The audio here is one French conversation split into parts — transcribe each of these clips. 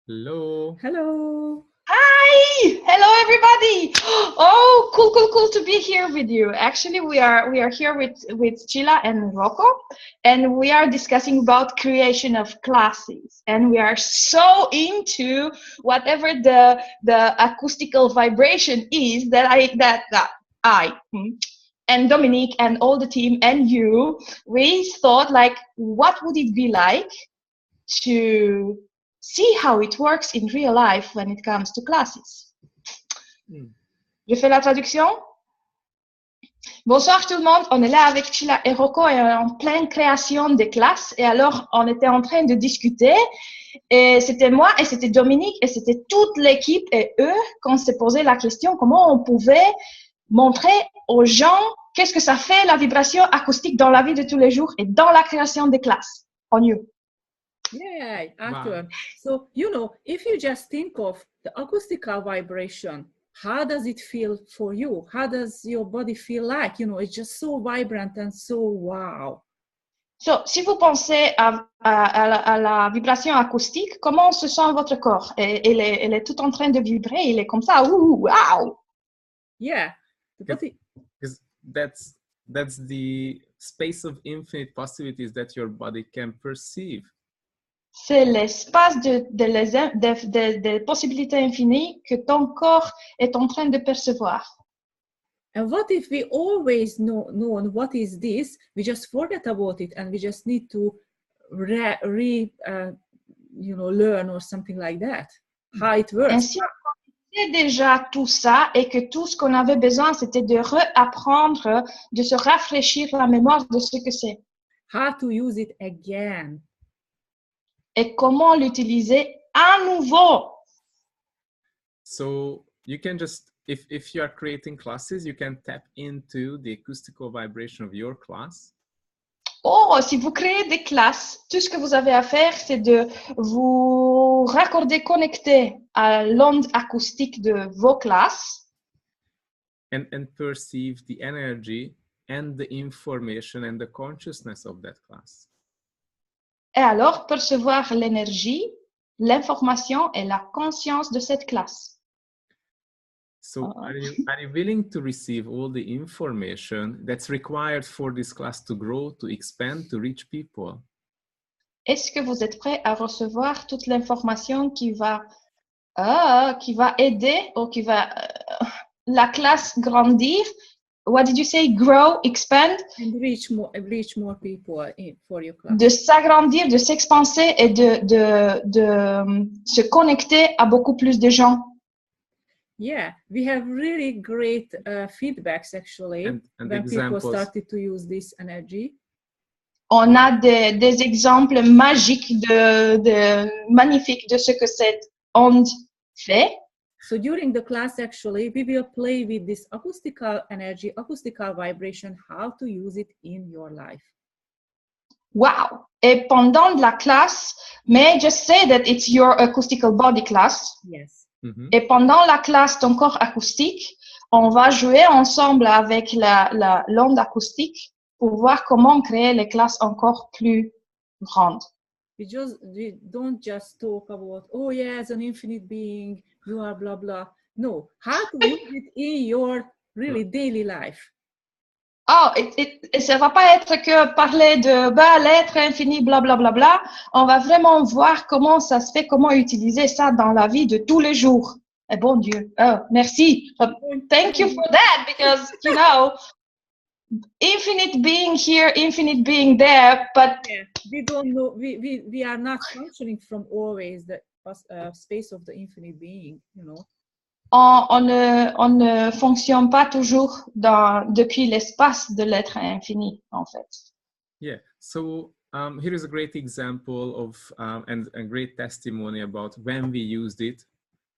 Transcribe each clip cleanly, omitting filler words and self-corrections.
Hello. Hello. Hi! Hello, everybody! Oh, cool to be here with you. Actually, we are here with Chila and Rocco, and we are discussing about creation of classes. And we are so into whatever the acoustical vibration is that I and Dominique and all the team and you, we thought like, what would it be like to see how it works in real life when it comes to classes. Je fais la traduction. Bonsoir tout le monde, on est là avec Chila et Rocco et on est en pleine création des classes et alors on était en train de discuter et c'était moi et c'était Dominique et c'était toute l'équipe et eux qu'on s'est posé la question comment on pouvait montrer aux gens qu'est-ce que ça fait la vibration acoustique dans la vie de tous les jours et dans la création des classes. On y est. Yeah, Arthur. Wow. So, if you just think of the acoustical vibration, how does it feel for you? How does your body feel like? It's just so vibrant and so wow. So, si vous pensez à la vibration acoustique, comment se sent votre corps? Elle est tout en train de vibrer, il est comme ça, wow! Yeah. Because that's the space of infinite possibilities that your body can perceive. C'est l'espace de possibilités infinies que ton corps est en train de percevoir. And what if we always know what is this? We just forget about it and we just need to learn or something like that. How it works. Ainsi, on connaissait déjà tout ça et que tout ce qu'on avait besoin, c'était de réapprendre, de se rafraîchir la mémoire de ce que c'est. How to use it again. Et comment l'utiliser à nouveau. So you can just, if you are creating classes, you can tap into the acoustical vibration of your class. Oh, si vous créez des classes, tout ce que vous avez à faire, c'est de vous raccorder, connecter à l'onde acoustique de vos classes. And perceive the energy and the information and the consciousness of that class. Et alors percevoir l'énergie, l'information et la conscience de cette classe. So are you willing to receive all the information that's required for this class to grow, to expand, to reach people? Est-ce que vous êtes prêt à recevoir toute l'information qui va aider ou qui va la classe grandir? What did you say? Grow, expand? And reach more people for your class. De s'agrandir, de s'expanser et de se connecter à beaucoup plus de gens. Yeah, we have really great feedbacks actually And when examples. people started to use this energy. On a des exemples magiques magnifiques de ce que cette onde fait. So during the class, actually, we will play with this acoustical energy, acoustical vibration, how to use it in your life. Wow! Et pendant la classe, may I just say that it's your acoustical body class. Yes. Mm-hmm. Et pendant la classe ton corps acoustique, on va jouer ensemble avec l'onde acoustique pour voir comment créer les classes encore plus grandes. We don't just talk about, oh yeah, as an infinite being, you are blah blah. No, how to use it in your really daily life. Oh, ça va pas être que parler de l'être infini, bla bla bla bla. On va vraiment voir comment ça se fait, comment utiliser ça dans la vie de tous les jours. Et bon Dieu, oh, merci. Thank you for that because infinite being here, infinite being there, but yeah, we don't know. We are not functioning from always the space of the infinite being. On ne fonctionne pas toujours depuis l'espace de l'être infini, en fait. Yeah, so here is a great example of and a great testimony about when we used it,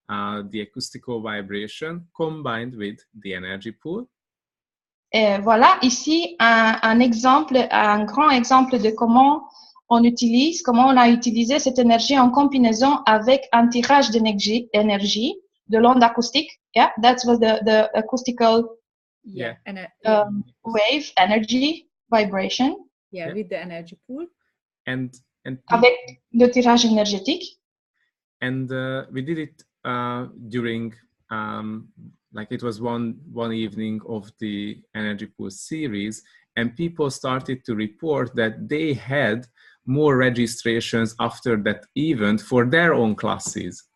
the acoustical vibration combined with the energy pool. Et voilà ici un exemple, un grand exemple de comment on a utilisé cette énergie en combinaison avec un tirage d'énergie, de l'onde acoustique. Yeah, that's what the acoustical wave, energy, vibration. Yeah, with the energy pool. And avec le tirage énergétique. And we did it during, like it was one evening of the Energy Pool series, and people started to report that they had more registrations after that event for their own classes.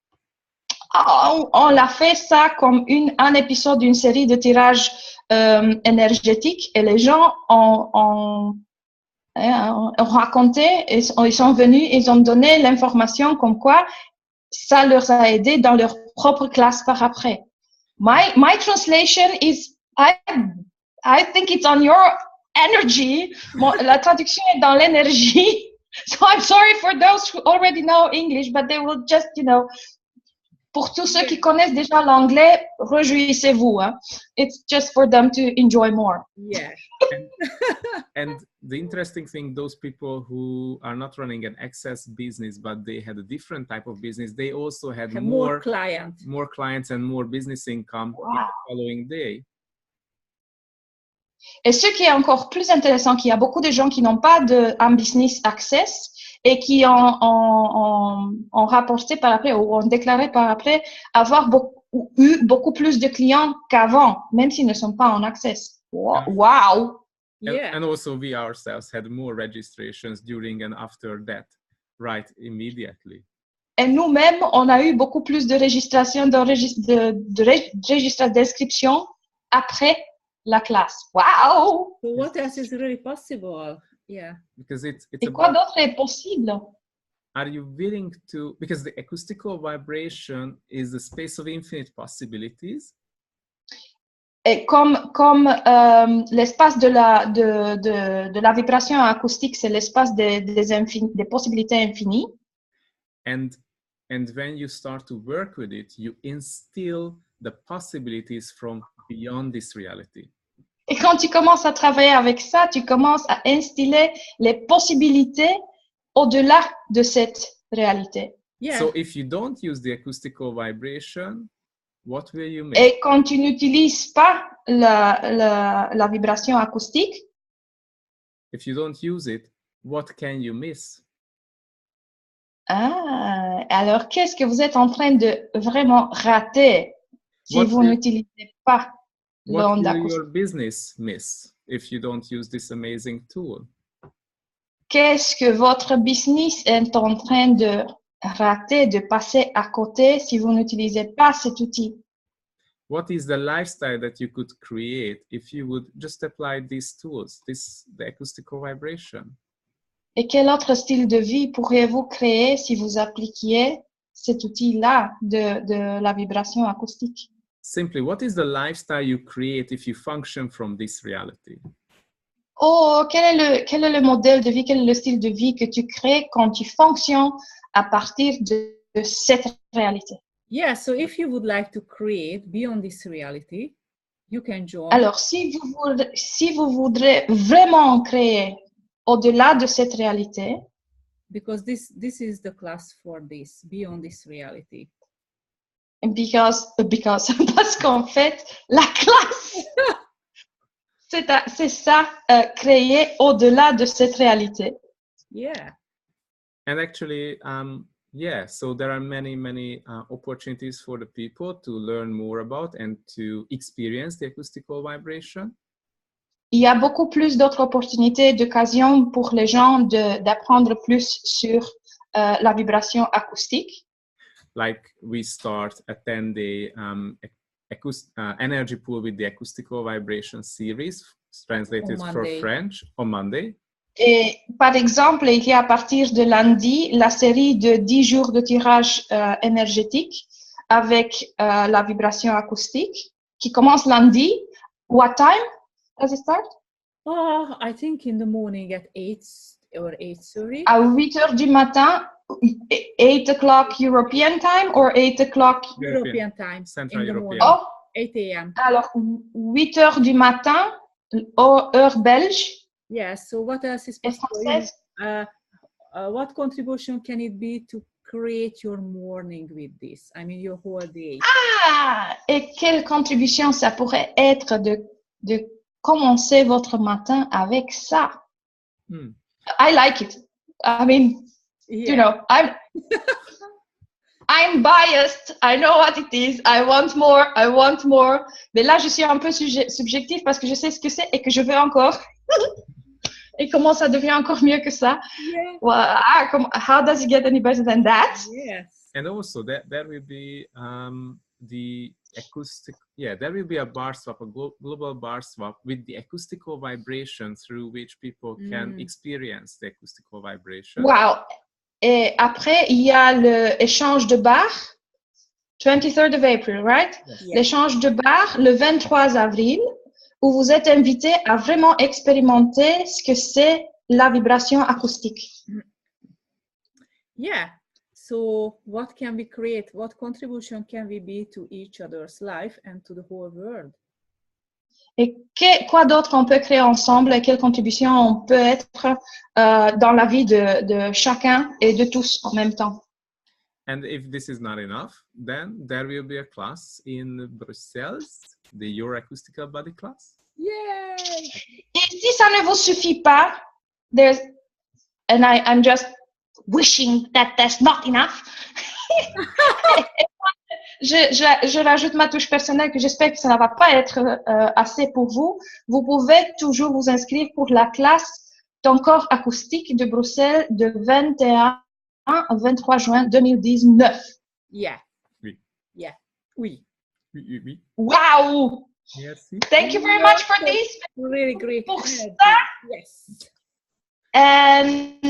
On l'a fait ça comme un épisode d'une série de tirages énergétiques, et les gens ont raconté, ils sont venus, ils ont donné l'information comme quoi ça leur a aidé dans leur propre classe par après. My translation is, I think it's on your energy. La traduction est dans l'énergie. So I'm sorry for those who already know English, but they will just, pour tous ceux qui connaissent déjà l'anglais, réjouissez-vous. Hein? It's just for them to enjoy more. Yeah. And the interesting thing, those people who are not running an access business, but they had a different type of business, they also had more clients and more business income in the following day. Et ce qui est encore plus intéressant, qu'il y a beaucoup de gens qui n'ont pas un business access et qui ont rapporté par après ou ont déclaré par après avoir eu beaucoup plus de clients qu'avant, même s'ils ne sont pas en access. Wow! Yeah. And also we ourselves had more registrations during and after that, right, immediately. Et nous-mêmes, on a eu beaucoup plus de registrations, d'inscriptions après la classe. Wow! So what else is really possible? Yeah. Because it's Et quoi d'autre est possible? Are you willing to, because the acoustical vibration is the space of infinite possibilities. Et comme l'espace de la vibration acoustique, c'est l'espace des possibilités infinies. And when you start to work with it, you instill the possibilities from beyond this reality. Et quand tu commences à travailler avec ça, tu commences à instiller les possibilités au-delà de cette réalité. Yeah. So if you don't use the acoustical vibration, what will you make? Et quand tu n'utilises pas la vibration acoustique, if you don't use it, what can you miss? Alors qu'est-ce que vous êtes en train de vraiment rater si vous n'utilisez pas l'onde acoustique? What will your business miss if you don't use this amazing tool? Qu'est-ce que votre business est en train de rater, de passer à côté si vous n'utilisez pas cet outil? What is the lifestyle that you could create if you would just apply these tools, the acoustical vibration? Et quel autre style de vie pourriez-vous créer si vous appliquiez cet outil-là de la vibration acoustique? Simply, what is the lifestyle you create if you function from this reality? Oh, quel est le modèle de vie, quel est le style de vie que tu crées quand tu fonctionnes à partir de cette réalité? Yeah, so if you would like to create beyond this reality, you can join. Alors, si vous voudrez vraiment créer au-delà de cette réalité, because this is the class for this, beyond this reality. Parce qu'en fait, la classe, c'est ça, créer au-delà de cette réalité. Yeah. And actually, so there are many opportunities for the people to learn more about and to experience the acoustical vibration. Il y a beaucoup plus d'autres opportunités, d'occasions pour les gens d'apprendre plus sur la vibration acoustique. Like we start a 10-day Energy Pool with the Acoustical Vibration series, translated for French, on Monday. Et par exemple, il y a à partir de lundi la série de 10 jours de tirage énergétique avec la vibration acoustique qui commence lundi. What time does it start? Oh, I think in the morning at 8 or 8:30. À 8 heures du matin, 8 o'clock European time or 8 o'clock European time. Central European. Oh, 8 a.m. Alors, 8 heures du matin, heure belge. Yeah, so what else is possible? What contribution can it be to create your morning with this? I mean, your whole day. Et quelle contribution ça pourrait être de commencer votre matin avec ça? I like it. I mean, you know, I'm I'm biased. I know what it is. I want more. I want more. Mais là, je suis un peu subjectif parce que je sais ce que c'est et que je veux encore. Et comment ça devient encore mieux que ça? Yeah. Well, how does it get any better than that? Yes. And also there will be the acoustic, there will be a bar swap, a global bar swap with the acoustical vibration through which people can experience the acoustical vibration. Wow. Et après, il y a l'échange de bar, 23rd of April, right? Yes. Yeah. L'échange de bar, le 23 avril, où vous êtes invité à vraiment expérimenter ce que c'est la vibration acoustique. Yeah. So what can we create? What contribution can we be to each other's life and to the whole world? Et quoi d'autre on peut créer ensemble? Quelle contribution on peut être dans la vie de chacun et de tous en même temps? And if this is not enough, then there will be a class in Brussels, the Your Acoustical Body class. Yay! Et si ça ne vous suffit pas, and I'm just wishing that that's not enough. Je rajoute ma touche personnelle que j'espère que ça ne va pas être assez pour vous. Vous pouvez toujours vous inscrire pour la classe Ton corps acoustique de Bruxelles de 21 au 23 juin 2019. Yeah. Oui. Yeah. Oui. Oui, oui. Wow! Merci. Thank you very much for this. Really great. Pour energy. ça. Yes. And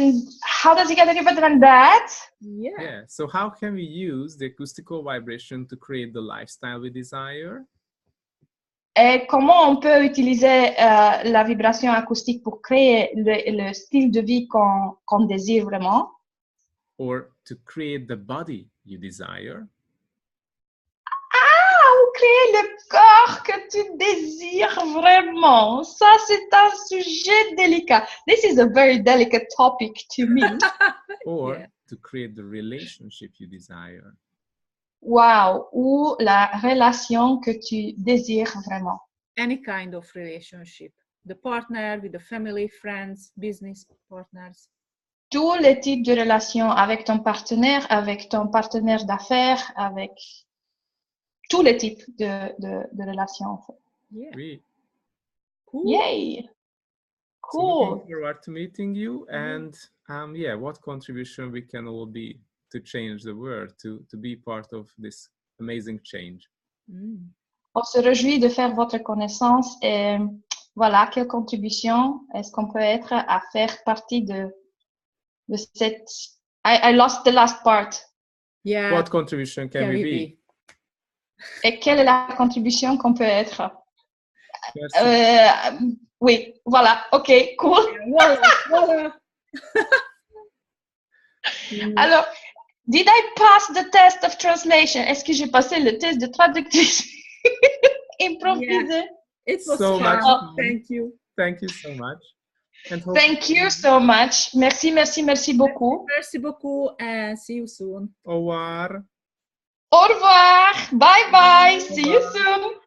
how does it get any better than that? Yeah. Yeah. So how can we use the acoustical vibration to create the lifestyle we desire? Et comment on peut utiliser la vibration acoustique pour créer le style de vie qu'on désire vraiment? Or to create the body you desire? Ou créer le corps que tu désires vraiment. Ça, c'est un sujet délicat. This is a very delicate topic to me. Or Yeah. to create the relationship you desire? Wow. Ou la relation que tu désires vraiment. Any kind of relationship. The partner, with the family, friends, business partners. Tous les types de relations avec ton partenaire d'affaires, avec tous les types de relations. En fait. Yeah. Oui. Cool. Yay! So Cool. looking forward to meeting you, and what contribution we can all be to change the world, to be part of this amazing change. Mm. On se réjouit de faire votre connaissance et voilà, quelle contribution est-ce qu'on peut être à faire partie de cette... I lost the last part. Yeah. What contribution can we be? Et quelle est la contribution qu'on peut être? Merci. Oui, voilà, ok, cool. Voilà, voilà. Alors, did I pass the test of translation? Est-ce que j'ai passé le test de traductrice improvisée? It was So fun. much. Thank you. Thank you so much. And hope Thank you so much. Merci, merci, merci beaucoup. Merci beaucoup and see you soon. Au revoir. Au revoir. Bye bye. See you soon.